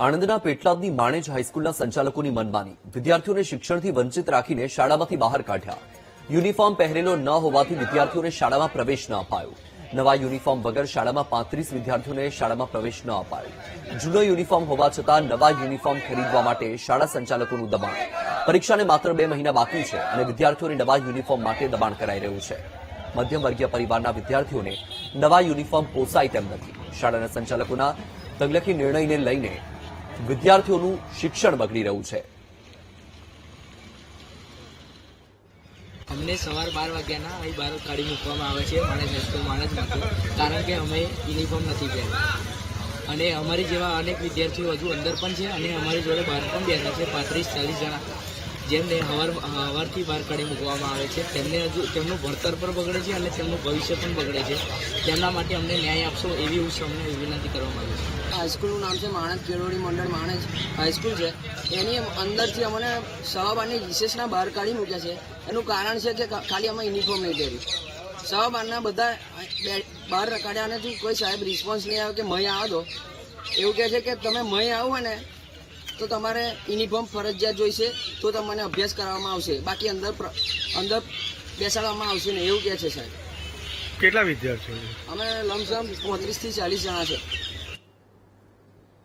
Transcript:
આણંદના પેટલાદની માણેજ હાઈસ્કૂલના સંચાલકોની મનમાની, વિદ્યાર્થીઓને શિક્ષણથી વંચિત રાખીને શાળામાંથી બહાર કાઢ્યા. યુનિફોર્મ પહેરેલો ન હોવાથી વિદ્યાર્થીઓને શાળામાં પ્રવેશ ન અપાયો. નવા યુનિફોર્મ વગર શાળામાં 35 વિદ્યાર્થીઓને શાળામાં પ્રવેશ ન અપાયો. જૂનો યુનિફોર્મ હોવા છતાં નવા યુનિફોર્મ ખરીદવા માટે શાળા સંચાલકોનું દબાણ. પરીક્ષાને માત્ર 2 મહિના બાકી છે અને વિદ્યાર્થીઓને નવા યુનિફોર્મ માટે દબાણ કરાઈ રહ્યું છે. મધ્યમ વર્ગીય પરિવારના વિદ્યાર્થીઓને નવા યુનિફોર્મ પોસાય તેમ નથી. શાળાના સંચાલકોના તગલખી નિર્ણયને લઈને વિદ્યાર્થીઓનું શિક્ષણ બગડી રહ્યું છે. અમને સવાર 12 વાગ્યાના અહીં બહાર કાઢી મૂકવામાં આવે છે માણેજ હાઈસ્કૂલમાંથી, કારણ કે અમે યુનિફોર્મ નથી પહેર્યા. અને અમારી જેવા અનેક વિદ્યાર્થીઓ હજુ અંદર પણ છે અને અમારી જોડે બહાર પણ બેઠા છે 35-40 જણા, જેમને સવારથી બહાર કાઢી મૂકવામાં આવે છે. તેમને હજુ તેમનું ભણતર પણ બગડે છે અને તેમનું ભવિષ્ય પણ બગડે છે. તેમના માટે અમને ન્યાય આપશો એવી અમને વિનંતી કરવામાં આવી છે. હાઈસ્કૂલનું નામ છે માણેજ કેળવણી મંડળ માણેજ હાઈસ્કૂલ છે. એની અંદરથી અમને સવાબારની રિસેસના બહાર કાઢી મૂક્યા છે. એનું કારણ છે કે ખાલી અમે યુનિફોર્મ નહીં પહેર્યું. સવાબારના બધા બહાર કાઢ્યા અને કોઈ સાહેબ રિસ્પોન્સ નહીં આવ્યો કે મય આવો દો. એવું કહે છે કે તમે મય આવો હોય ને તો તમારે યુનિફોર્મ ફરજિયાત જોઈશે, તો તમને અભ્યાસ કરવામાં આવશે, બાકી અંદર બેસાડવામાં આવશે ને એવું કહે છે સાહેબ. કેટલા વિદ્યાર્થીઓ? અમે લમસમ 35 થી 40 જણા છે.